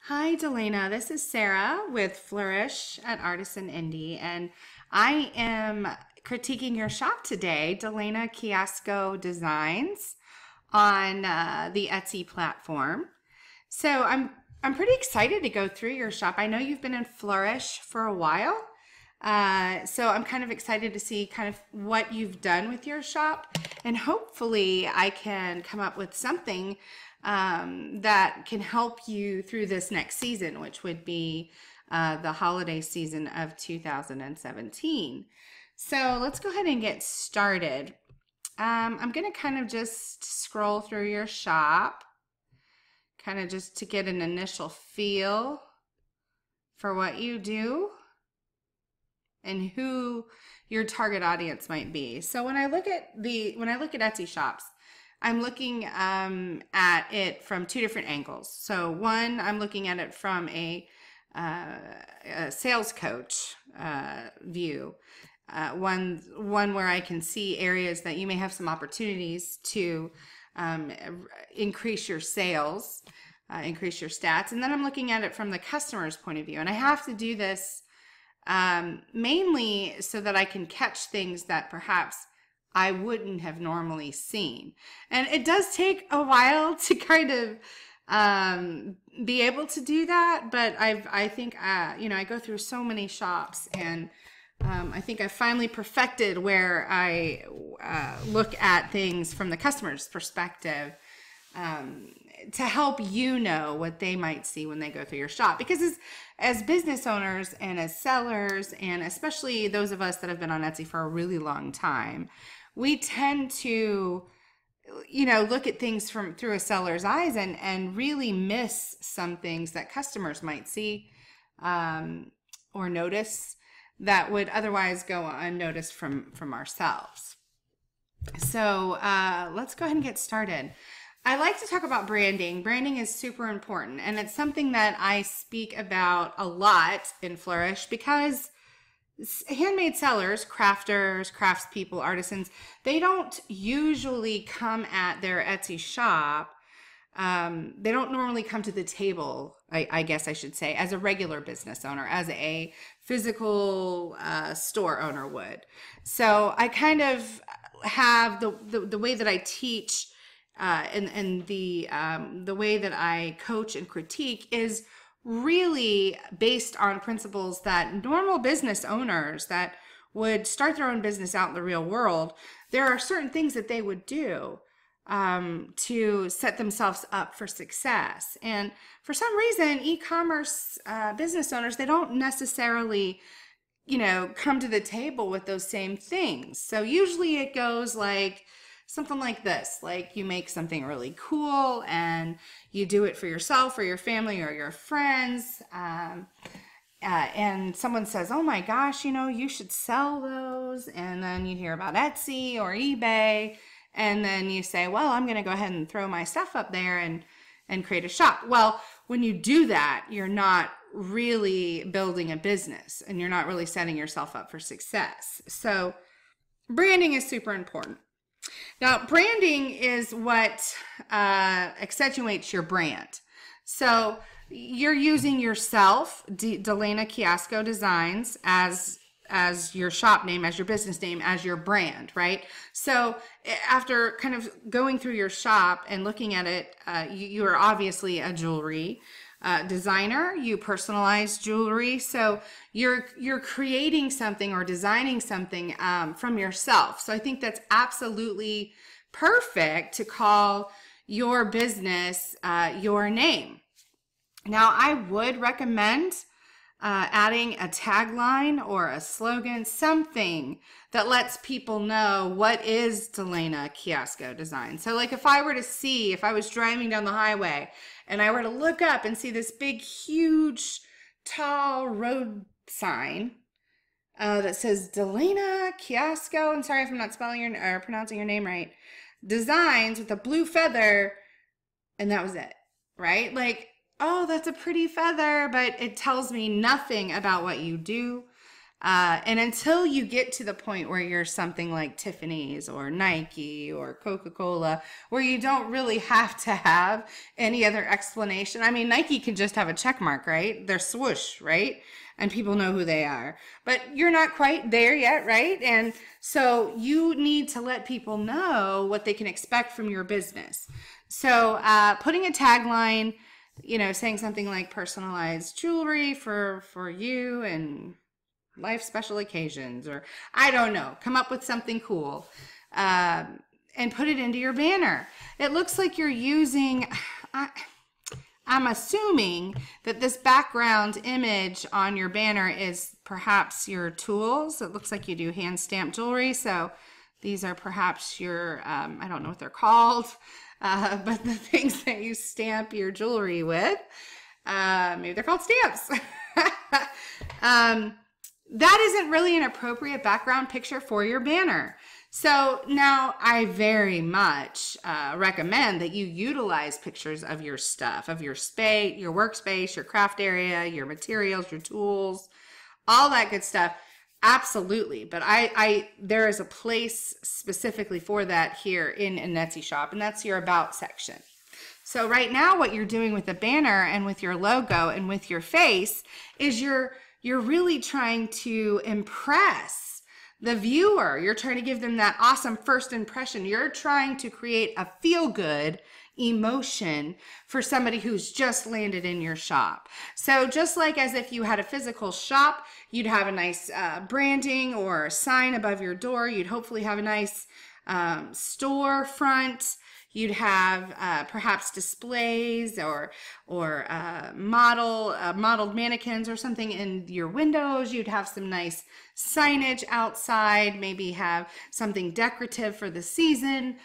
Hi, Delena. This is Sarah with Flourish at Artisan Indie, and I am critiquing your shop today, Delena Kiosco Designs, on the Etsy platform. So I'm pretty excited to go through your shop. I know you've been in Flourish for a while, so I'm kind of excited to see kind of what you've done with your shop, and hopefully I can come up with something that can help you through this next season, which would be the holiday season of 2017. So let's go ahead and get started. I'm going to kind of just scroll through your shop, kind of just to get an initial feel for what you do and who your target audience might be. So when I look at Etsy shops, I'm looking at it from two different angles. So one, I'm looking at it from a sales coach view. One where I can see areas that you may have some opportunities to increase your sales, increase your stats. And then I'm looking at it from the customer's point of view. And I have to do this mainly so that I can catch things that perhaps I wouldn't have normally seen. And it does take a while to kind of be able to do that, but I think I go through so many shops, and I think I finally perfected where I look at things from the customer's perspective to help you know what they might see when they go through your shop. Because as business owners and as sellers, and especially those of us that have been on Etsy for a really long time, we tend to, look at things through a seller's eyes and really miss some things that customers might see or notice that would otherwise go unnoticed from ourselves. So let's go ahead and get started. I like to talk about branding. Branding is super important, and it's something that I speak about a lot in Flourish because handmade sellers, crafters, craftspeople, artisans, they don't usually come at their Etsy shop. They don't normally come to the table, I guess I should say, as a regular business owner, as a physical store owner would. So I kind of have the way that I teach and the way that I coach and critique is really based on principles that normal business owners that would start their own business out in the real world, there are certain things that they would do to set themselves up for success. And for some reason, e-commerce business owners, they don't necessarily, come to the table with those same things. So usually it goes like something like this, like you make something really cool and you do it for yourself or your family or your friends. And someone says, oh my gosh, you should sell those. And then you hear about Etsy or eBay. And then you say, well, I'm going to go ahead and throw my stuff up there and create a shop. Well, when you do that, you're not really building a business and you're not really setting yourself up for success. So branding is super important. Now, branding is what accentuates your brand. So you're using yourself, Delena Kiosco Designs, as your shop name, as your business name, as your brand, right? So after kind of going through your shop and looking at it, you are obviously a jewelry designer. You personalize jewelry, so you're creating something or designing something from yourself. So I think that's absolutely perfect to call your business your name. Now, I would recommend adding a tagline or a slogan, something that lets people know what is Delena Kiosco Design. So like if I was driving down the highway and I were to look up and see this big, huge, tall road sign that says Delena Kiosco, and sorry if I'm not spelling or pronouncing your name right, Designs with a blue feather, and that was it, right? Like, oh, that's a pretty feather, but it tells me nothing about what you do. And until you get to the point where you're something like Tiffany's or Nike or Coca-Cola, where you don't really have to have any other explanation. I mean, Nike can just have a check mark, right? They're swoosh, right? And people know who they are. But you're not quite there yet, right? And so you need to let people know what they can expect from your business. So putting a tagline, saying something like personalized jewelry for you and life special occasions, or I don't know, come up with something cool and put it into your banner. It looks like you're using, I'm assuming that this background image on your banner is perhaps your tools. It looks like you do hand stamped jewelry. So these are perhaps your, I don't know what they're called, but the things that you stamp your jewelry with. Maybe they're called stamps. That isn't really an appropriate background picture for your banner. So now I very much recommend that you utilize pictures of your stuff, of your space, your workspace, your craft area, your materials, your tools, all that good stuff. Absolutely. But there is a place specifically for that here in an Etsy shop, and that's your About section. So right now what you're doing with the banner and with your logo and with your face is you're really trying to impress the viewer. You're trying to give them that awesome first impression. You're trying to create a feel-good emotion for somebody who's just landed in your shop. So just like as if you had a physical shop, you'd have a nice branding or a sign above your door. You'd hopefully have a nice store front. You'd have perhaps displays or modeled mannequins or something in your windows. You'd have some nice signage outside, maybe have something decorative for the season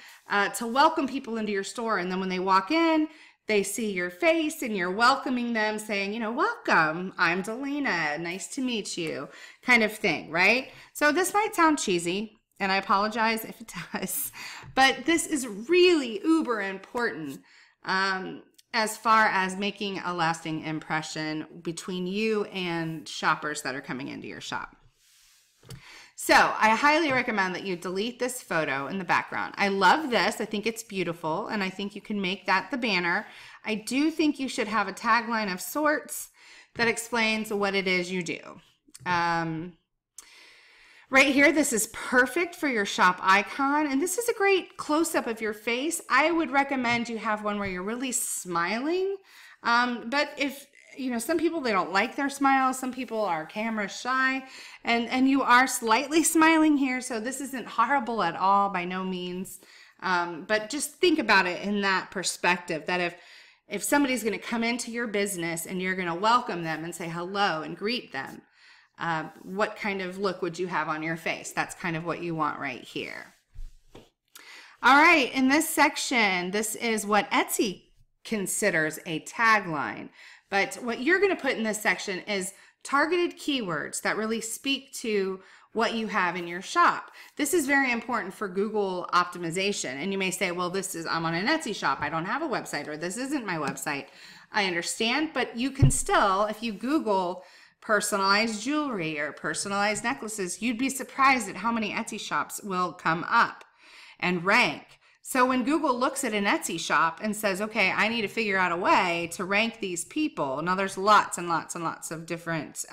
to welcome people into your store. And then when they walk in, they see your face and you're welcoming them, saying, welcome, I'm Delena, nice to meet you, kind of thing, right? So this might sound cheesy, and I apologize if it does, but this is really uber important as far as making a lasting impression between you and shoppers that are coming into your shop. So I highly recommend that you delete this photo in the background. I love this. I think it's beautiful, and I think you can make that the banner. I do think you should have a tagline of sorts that explains what it is you do. Right here, this is perfect for your shop icon, and this is a great close-up of your face. I would recommend you have one where you're really smiling, but if, some people, they don't like their smile. Some people are camera shy, and you are slightly smiling here, so this isn't horrible at all, by no means, but just think about it in that perspective, that if somebody's going to come into your business and you're going to welcome them and say hello and greet them, what kind of look would you have on your face? That's kind of what you want right here. All right, in this section, this is what Etsy considers a tagline. But what you're going to put in this section is targeted keywords that really speak to what you have in your shop. This is very important for Google optimization. And you may say, well, I'm on an Etsy shop. I don't have a website, or this isn't my website. I understand, but you can still, if you Google personalized jewelry or personalized necklaces, you'd be surprised at how many Etsy shops will come up and rank. So when Google looks at an Etsy shop and says, okay, I need to figure out a way to rank these people. Now there's lots and lots and lots of different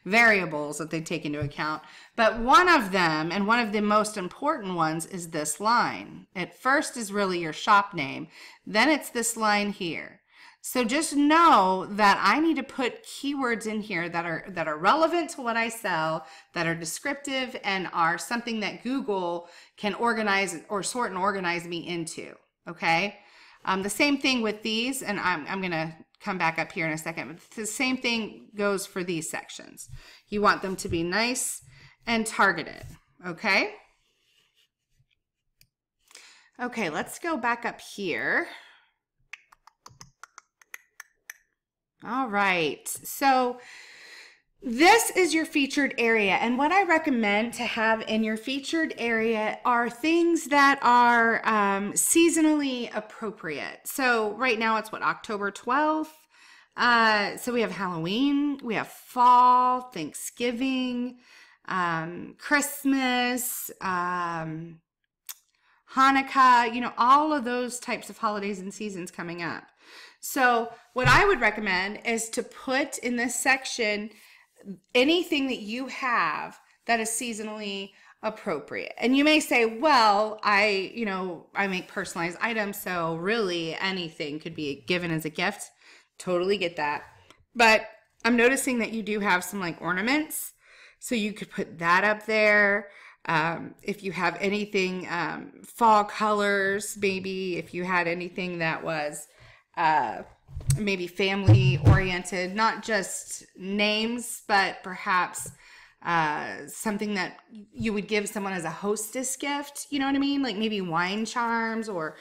variables that they take into account. But one of them, and one of the most important ones, is this line. At first is really your shop name. Then it's this line here. So just know that I need to put keywords in here that are relevant to what I sell, that are descriptive, and are something that Google can organize or sort and organize me into, okay? The same thing with these, and I'm going to come back up here in a second, but the same thing goes for these sections. You want them to be nice and targeted, okay? Okay, let's go back up here. All right, so this is your featured area, and what I recommend to have in your featured area are things that are seasonally appropriate. So right now it's October 12th. So we have Halloween, we have fall, Thanksgiving, Christmas, Hanukkah, all of those types of holidays and seasons coming up. So what I would recommend is to put in this section anything that you have that is seasonally appropriate. And you may say, well, I make personalized items, so really anything could be given as a gift. Totally get that. But I'm noticing that you do have some like ornaments, so you could put that up there. If you have anything, fall colors, maybe if you had anything that was maybe family oriented, not just names, but perhaps something that you would give someone as a hostess gift, you know what I mean? Like maybe wine charms or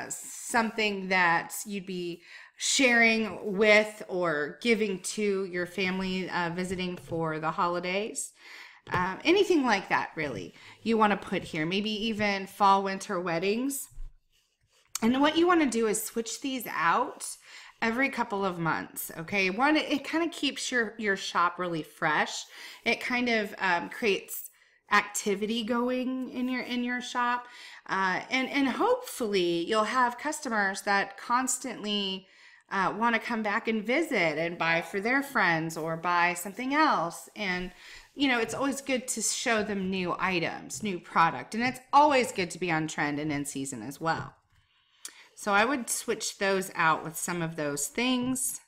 something that you'd be sharing with or giving to your family visiting for the holidays. Anything like that, really, you want to put here. Maybe even fall, winter weddings. And what you want to do is switch these out every couple of months, okay? One, it kind of keeps your shop really fresh. It kind of creates activity going in your shop, and hopefully you'll have customers that constantly want to come back and visit and buy for their friends or buy something else. And it's always good to show them new items, new product, and it's always good to be on trend and in season as well. So I would switch those out with some of those things.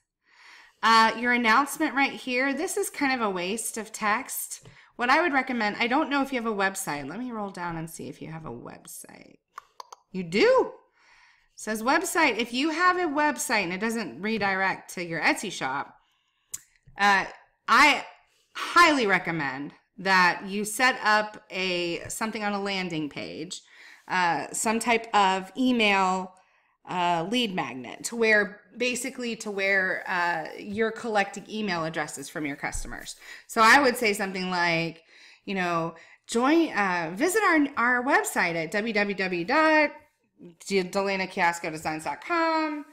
Your announcement right here, this is kind of a waste of text. What I would recommend, I don't know if you have a website. Let me roll down and see if you have a website. You do. It says website. If you have a website and it doesn't redirect to your Etsy shop, I highly recommend that you set up something on a landing page, some type of email lead magnet to where you're collecting email addresses from your customers. So I would say something like, visit our website at www.delenakioscodesigns.com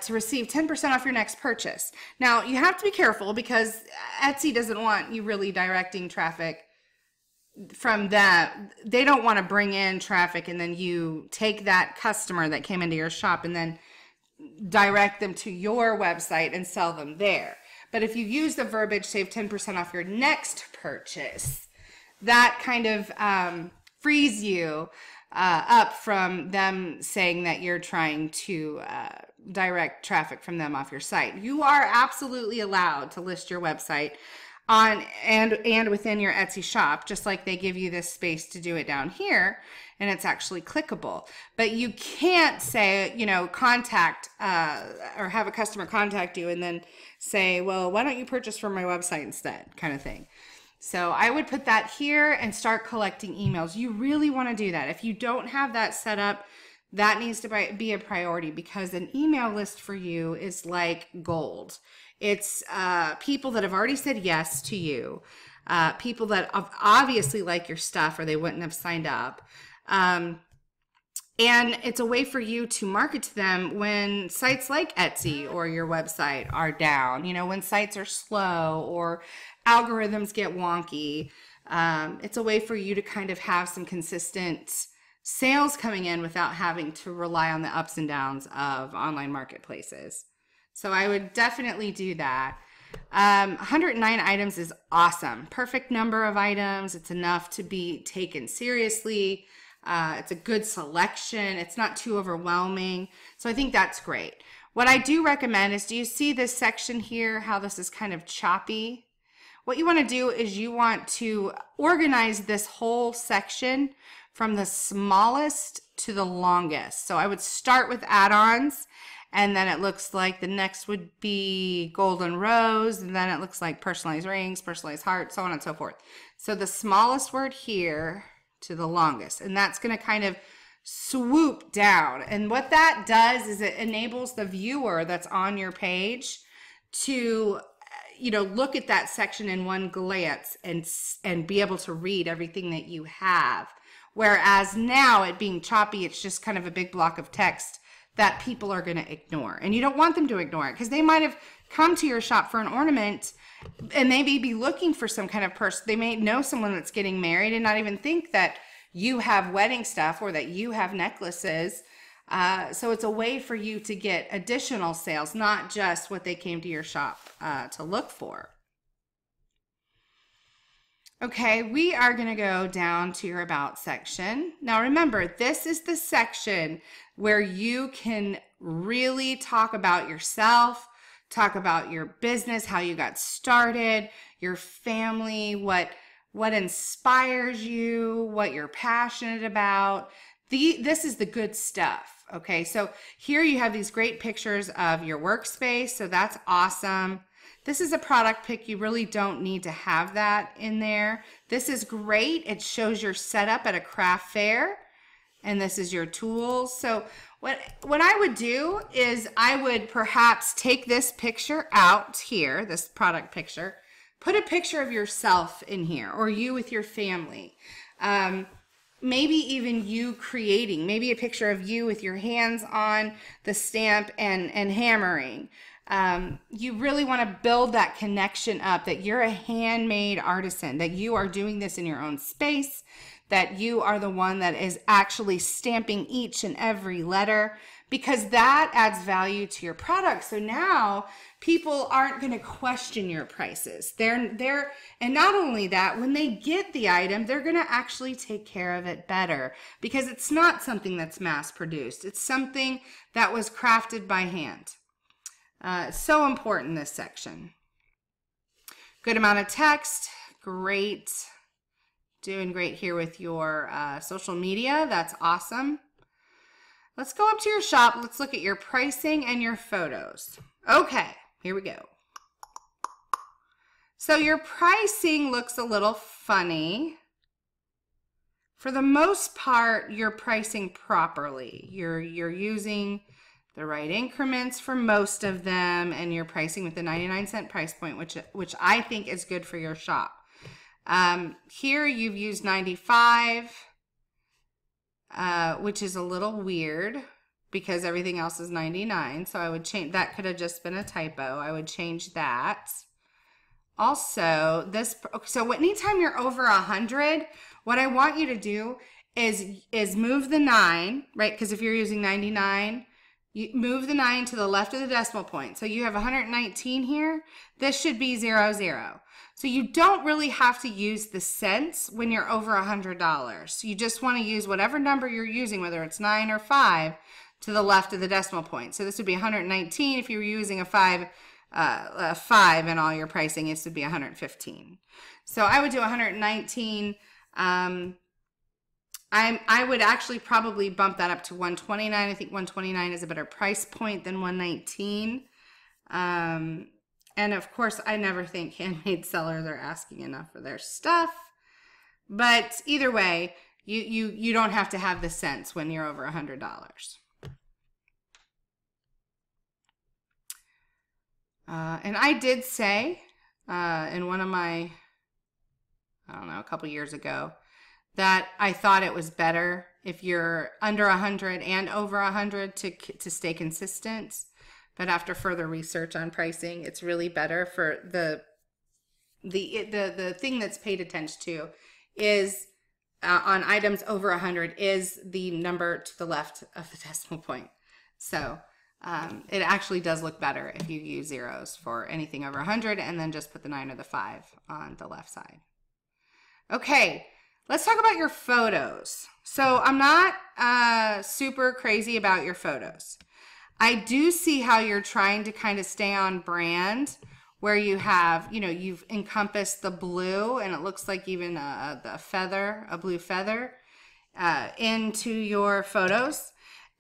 to receive 10% off your next purchase. Now you have to be careful because Etsy doesn't want you really directing traffic from that. They don't want to bring in traffic and then you take that customer that came into your shop and then direct them to your website and sell them there. But if you use the verbiage, save 10% off your next purchase, that kind of frees you up from them saying that you're trying to direct traffic from them off your site. You are absolutely allowed to list your website on and within your Etsy shop, just like they give you this space to do it down here, and it's actually clickable. But you can't say, contact or have a customer contact you and then say, well, why don't you purchase from my website instead, kind of thing. So I would put that here and start collecting emails. You really want to do that. If you don't have that set up, that needs to be a priority, because an email list for you is like gold. It's people that have already said yes to you, people that obviously like your stuff or they wouldn't have signed up. And it's a way for you to market to them when sites like Etsy or your website are down, when sites are slow or algorithms get wonky. It's a way for you to kind of have some consistent sales coming in without having to rely on the ups and downs of online marketplaces. So I would definitely do that. 109 items is awesome. Perfect number of items. It's enough to be taken seriously. It's a good selection. It's not too overwhelming. So I think that's great. What I do recommend is, do you see this section here, how this is kind of choppy? What you want to do is you want to organize this whole section from the smallest to the longest. So I would start with add-ons, and then it looks like the next would be golden rose, and then it looks like personalized rings, personalized heart, so on and so forth. So the smallest word here to the longest, and that's going to kind of swoop down. And what that does is it enables the viewer that's on your page to look at that section in one glance and be able to read everything that you have. Whereas now, it being choppy, it's just kind of a big block of text that people are going to ignore. And you don't want them to ignore it because they might have come to your shop for an ornament and maybe be looking for some kind of person. They may know someone that's getting married and not even think that you have wedding stuff or that you have necklaces. So it's a way for you to get additional sales, not just what they came to your shop to look for. Okay, we are going to go down to your About section. Now remember, this is the section where you can really talk about yourself, talk about your business, how you got started, your family, what inspires you, what you're passionate about. This is the good stuff, okay? So here you have these great pictures of your workspace, so that's awesome. This is a product pick. You really don't need to have that in there. This is great. It shows your setup at a craft fair, and this is your tools. So what I would do is I would perhaps take this picture out here, this product picture, put a picture of yourself in here, or you with your family. Maybe even you creating, maybe a picture of you with your hands on the stamp and hammering. You really want to build that connection up, that you're a handmade artisan, that you are doing this in your own space, that you are the one that is actually stamping each and every letter, because that adds value to your product. So now people aren't going to question your prices. And not only that, when they get the item, they're going to actually take care of it better, because it's not something that's mass produced. It's something that was crafted by hand. So important, this section. Good amount of text. Great. Doing great here with your social media. That's awesome. Let's go up to your shop. Let's look at your pricing and your photos. Okay, here we go. So your pricing looks a little funny. For the most part, you're pricing properly. You're using the right increments for most of them, and you're pricing with the 99-cent price point, which I think is good for your shop. Here you've used 95, which is a little weird because everything else is 99. So I would change, that could have just been a typo. I would change that. Also, so anytime you're over 100, what I want you to do is move the 9, right? Because if you're using 99, you move the 9 to the left of the decimal point. So you have 119 here. This should be 00. So you don't really have to use the cents when you're over $100. So you just want to use whatever number you're using, whether it's 9 or 5, to the left of the decimal point. So this would be 119. If you were using a 5 in all your pricing, this would be 115. So I would do 119. I would actually probably bump that up to 129. I think 129 is a better price point than 119. And of course, I never think handmade sellers are asking enough for their stuff. But either way, you don't have to have the cents when you're over $100. And I did say in one of my, I don't know, a couple years ago, that I thought it was better if you're under 100 and over 100 to stay consistent. But after further research on pricing, it's really better for the thing that's paid attention to is on items over 100 is the number to the left of the decimal point. So it actually does look better if you use zeros for anything over 100 and then just put the 9 or the 5 on the left side. Okay. Let's talk about your photos. So I'm not super crazy about your photos. I do see how you're trying to kind of stay on brand, where you have, you've encompassed the blue, and it looks like even a blue feather, into your photos.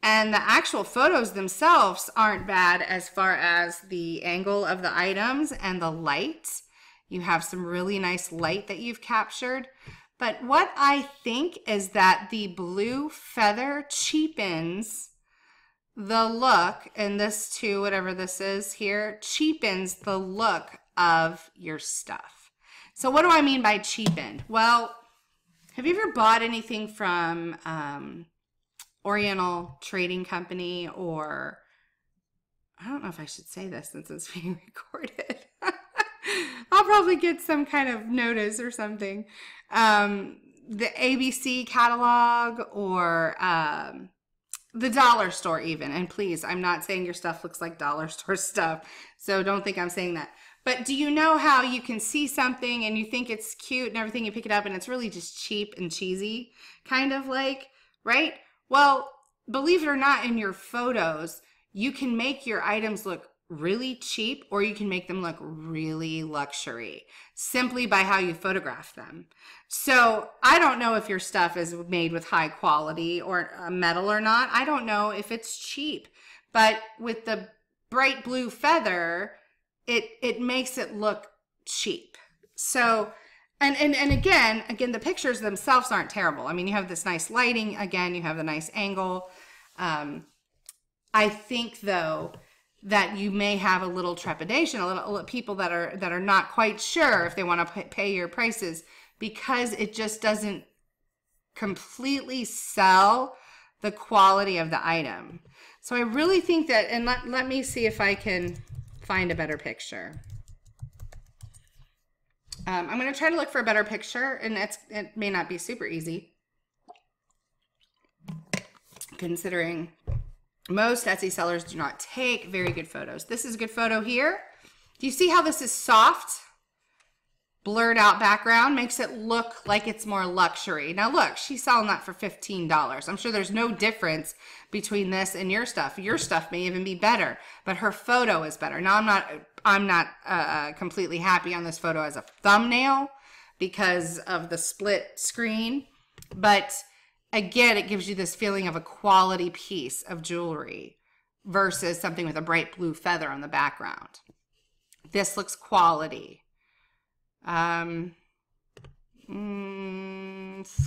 And the actual photos themselves aren't bad as far as the angle of the items and the light. You have some really nice light that you've captured. But what I think is that the blue feather cheapens the look, and this too, whatever this is here, cheapens the look of your stuff. So what do I mean by cheapened? Well, have you ever bought anything from Oriental Trading Company, or I don't know if I should say this since it's being recorded. I'll probably get some kind of notice or something. The ABC catalog, or the dollar store even. And please, I'm not saying your stuff looks like dollar store stuff, so don't think I'm saying that. But do you know how you can see something and you think it's cute and everything, you pick it up and it's really just cheap and cheesy, kind of like, right? Well, believe it or not, in your photos, you can make your items look really cheap, or you can make them look really luxury simply by how you photograph them. So I don't know if your stuff is made with high quality or metal or not. I don't know if it's cheap, but with the bright blue feather, it makes it look cheap. So, and again, the pictures themselves aren't terrible. I mean, you have this nice lighting. Again, you have the nice angle. I think though that you may have a little trepidation, a little people that are not quite sure if they want to pay your prices, because it just doesn't completely sell the quality of the item. So I really think that, and let me see if I can find a better picture. I'm going to try to look for a better picture, and it may not be super easy, considering most Etsy sellers do not take very good photos. This is a good photo here. Do you see how this is soft? Blurred out background makes it look like it's more luxury. Now look, she's selling that for $15. I'm sure there's no difference between this and your stuff. Your stuff may even be better, but her photo is better. Now I'm not completely happy on this photo as a thumbnail because of the split screen, but again, it gives you this feeling of a quality piece of jewelry versus something with a bright blue feather on the background. This looks quality. It's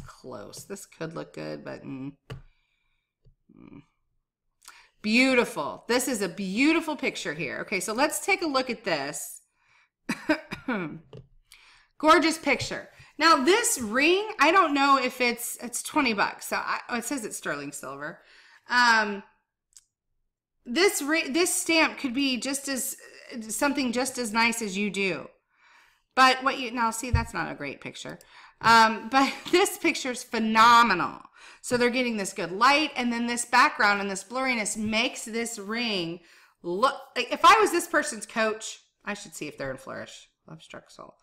close. This could look good, but beautiful. This is a beautiful picture here. Okay, so let's take a look at this. Gorgeous picture. Now this ring, I don't know if it's $20. So it says it's sterling silver. This stamp could be just as something just as nice as you do. But what you now see, that's not a great picture. But this picture is phenomenal. So they're getting this good light, and then this background and this blurriness makes this ring look. If I was this person's coach, I should see if they're in Flourish. Love Struck Soul.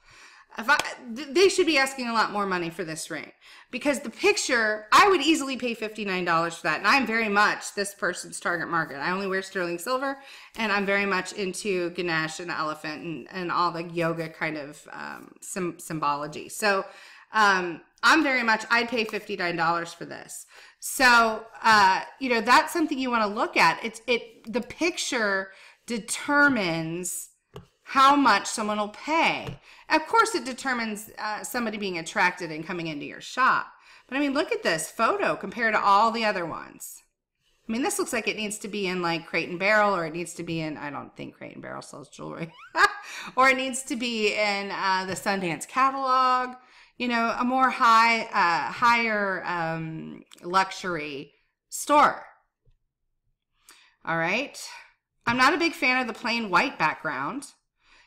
They should be asking a lot more money for this ring, because the picture, I would easily pay $59 for that. And I'm very much this person's target market. I only wear sterling silver, and I'm very much into Ganesh and the elephant and all the yoga kind of symbology. So I'm very much, I'd pay $59 for this. So, you know, that's something you want to look at. The picture determines how much someone will pay. Of course, it determines somebody being attracted and coming into your shop. But I mean, look at this photo compared to all the other ones. I mean, this looks like it needs to be in like Crate and Barrel, or it needs to be in, I don't think Crate and Barrel sells jewelry, or it needs to be in the Sundance catalog, you know, a more higher luxury store. All right. I'm not a big fan of the plain white background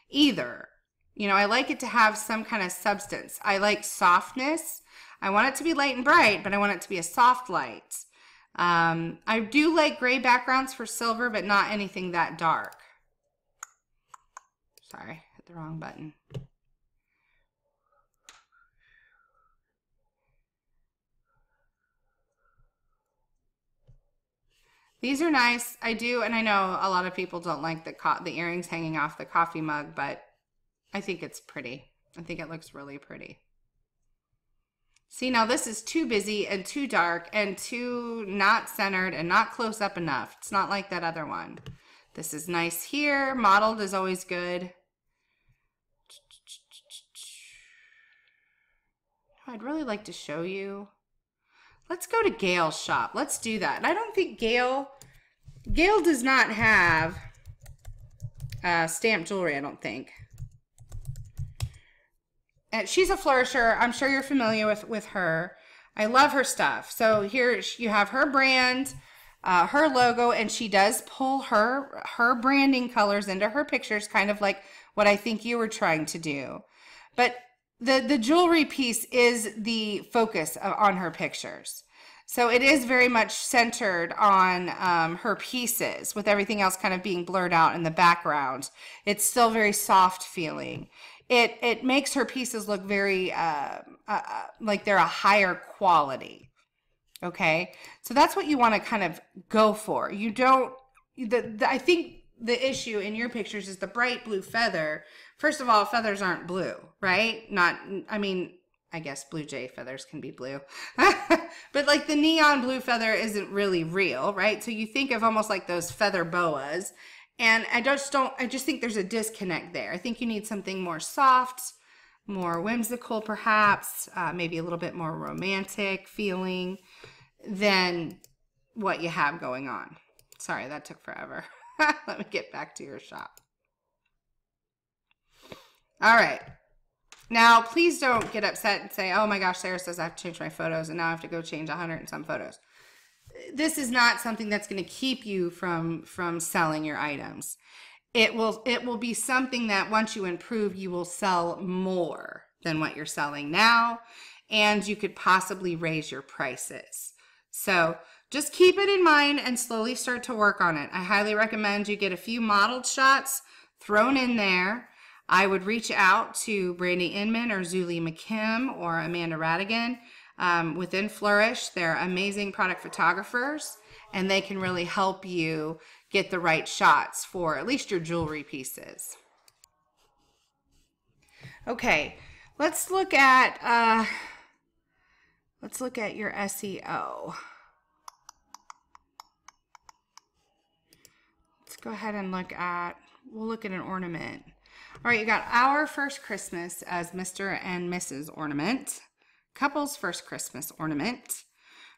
either. You know, I like it to have some kind of substance. I like softness. I want it to be light and bright, but I want it to be a soft light. I do like gray backgrounds for silver, but not anything that dark. Sorry, hit the wrong button. These are nice. I do, and I know a lot of people don't like the earrings hanging off the coffee mug, but I think it's pretty. I think it looks really pretty. See, now this is too busy and too dark and too not centered and not close up enough. It's not like that other one. This is nice here. Modeled is always good. I'd really like to show you. Let's go to Gail's shop. Let's do that. And I don't think Gail does not have stamped jewelry, I don't think. And she's a flourisher. I'm sure you're familiar with her. I love her stuff. So here you have her brand, her logo, and she does pull her branding colors into her pictures, kind of like what I think you were trying to do. But the jewelry piece is the focus on her pictures. So it is very much centered on her pieces, with everything else kind of being blurred out in the background. It's still very soft feeling. It makes her pieces look very like they're a higher quality. Okay, so that's what you want to kind of go for. You don't. I think the issue in your pictures is the bright blue feather. First of all, feathers aren't blue, right? Not. I mean, I guess blue jay feathers can be blue, but like the neon blue feather isn't really real, right? So you think of almost like those feather boas, and I just think there's a disconnect there. I think you need something more soft, more whimsical, perhaps, maybe a little bit more romantic feeling than what you have going on. Sorry, that took forever. Let me get back to your shop. All right. Now, please don't get upset and say, oh my gosh, Sarah says I have to change my photos and now I have to go change 100 and some photos. This is not something that's going to keep you from selling your items. It will be something that once you improve, you will sell more than what you're selling now, and you could possibly raise your prices. So just keep it in mind and slowly start to work on it. I highly recommend you get a few modeled shots thrown in there. I would reach out to Brandy Inman or Zuli McKim or Amanda Radigan within Flourish. They're amazing product photographers, and they can really help you get the right shots for at least your jewelry pieces. Okay, let's look at your SEO. Let's go ahead and we'll look at an ornament. All right, you got Our First Christmas as Mr. and Mrs. Ornament, Couple's First Christmas Ornament,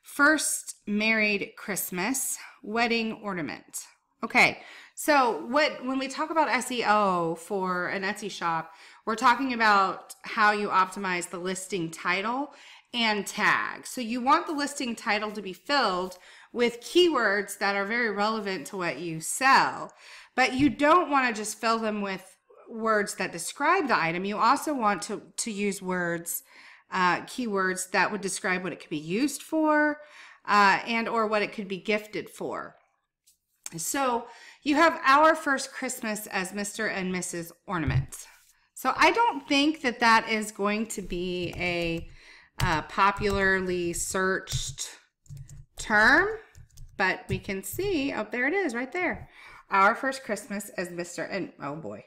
First Married Christmas Wedding Ornament. Okay, so when we talk about SEO for an Etsy shop, we're talking about how you optimize the listing title and tag. So you want the listing title to be filled with keywords that are very relevant to what you sell, but you don't want to just fill them with words that describe the item. You also want to use words, keywords that would describe what it could be used for and or what it could be gifted for. So you have Our First Christmas as Mr. and Mrs. Ornament. So I don't think that is going to be a popularly searched term, but we can see, oh, there it is right there. Our First Christmas as Mr. and, oh boy.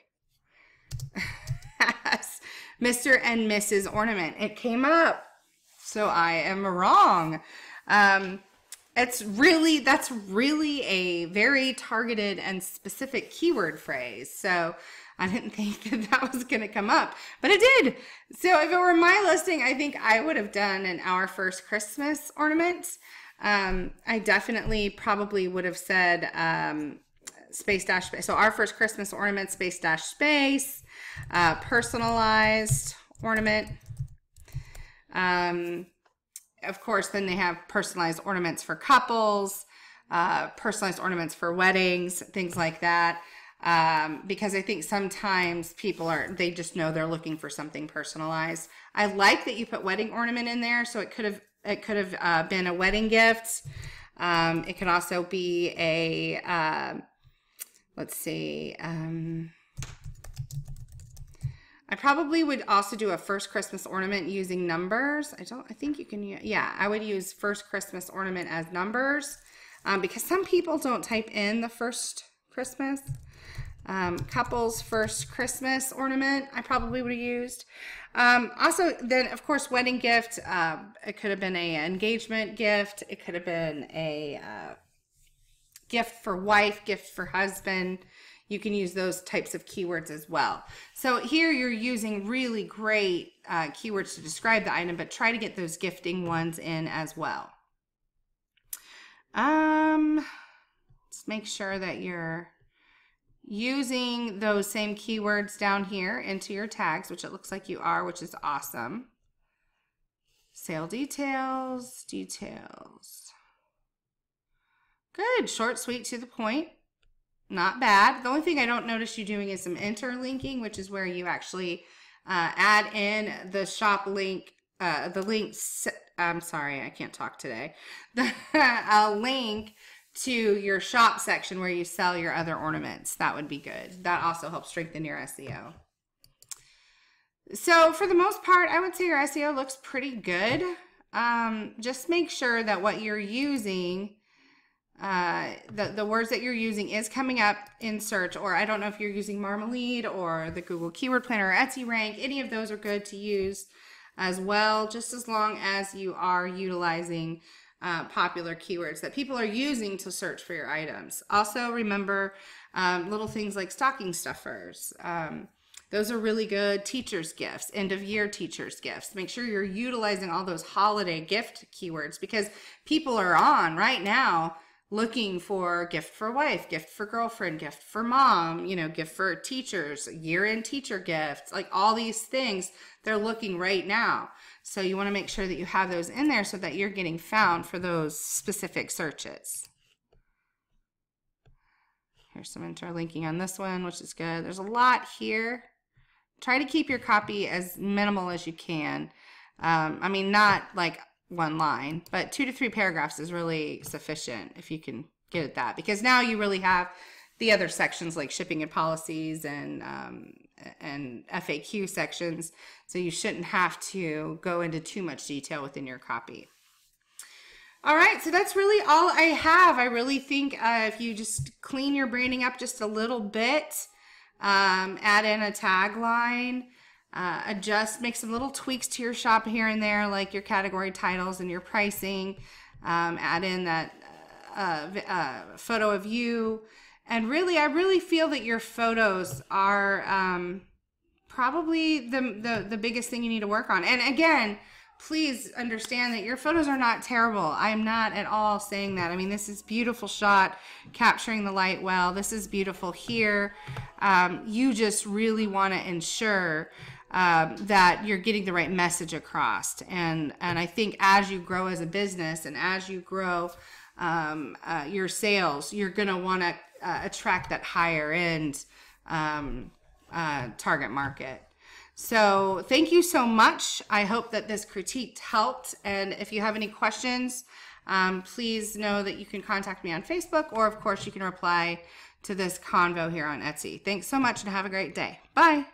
Mr. and Mrs. Ornament. It came up. So I am wrong. That's really a very targeted and specific keyword phrase. So I didn't think that was going to come up, but it did. So if it were my listing, I think I would have done an Our First Christmas Ornament. I definitely probably would have said space dash space. So Our First Christmas Ornament, space dash space, personalized ornament. Of course, then they have personalized ornaments for couples, personalized ornaments for weddings, things like that. Because I think sometimes people they just know they're looking for something personalized. I like that you put wedding ornament in there. So it could have been a wedding gift. It could also be a, let's see, I probably would also do a First Christmas Ornament using numbers. I think you can, yeah, I would use First Christmas Ornament as numbers because some people don't type in the first Christmas. Couple's First Christmas Ornament, I probably would have used. Also, then, of course, wedding gift. It could have been an engagement gift. It could have been a gift for wife, gift for husband. You can use those types of keywords as well. So here you're using really great keywords to describe the item, but try to get those gifting ones in as well. Let's make sure that you're using those same keywords down here into your tags, which it looks like you are, which is awesome. Sale details, details. Good, short, sweet, to the point. Not bad. The only thing I don't notice you doing is some interlinking, which is where you actually add in the shop link, the links. I'm sorry, I can't talk today. A link to your shop section where you sell your other ornaments. That would be good. That also helps strengthen your SEO. So for the most part, I would say your SEO looks pretty good. Just make sure that what you're using, the words that you're using is coming up in search, or I don't know if you're using Marmalade or the Google Keyword Planner or Etsy Rank. Any of those are good to use as well, just as long as you are utilizing popular keywords that people are using to search for your items. Also remember little things like stocking stuffers. Those are really good. Teachers' gifts, end of year teachers' gifts. Make sure you're utilizing all those holiday gift keywords, because people are on right now looking for gift for wife, gift for girlfriend, gift for mom, you know, gift for teachers, year-end teacher gifts, like all these things they're looking right now. So you want to make sure that you have those in there so that you're getting found for those specific searches. Here's some interlinking on this one, which is good. There's a lot here. Try to keep your copy as minimal as you can. I mean, not like one line, but 2 to 3 paragraphs is really sufficient if you can get at that, because now you really have the other sections like shipping and policies and FAQ sections, so you shouldn't have to go into too much detail within your copy. All right, so that's really all I have. I really think if you just clean your branding up just a little bit, add in a tagline, adjust, make some little tweaks to your shop here and there, like your category titles and your pricing, add in that photo of you. And really, I really feel that your photos are probably the biggest thing you need to work on. And again, please understand that your photos are not terrible. I'm not at all saying that. I mean, this is beautiful shot, capturing the light well. This is beautiful here. You just really want to ensure that you're getting the right message across. And I think as you grow as a business and as you grow your sales, you're going to want to attract that higher end target market. So thank you so much. I hope that this critique helped. And if you have any questions, please know that you can contact me on Facebook, or of course you can reply to this convo here on Etsy. Thanks so much and have a great day. Bye.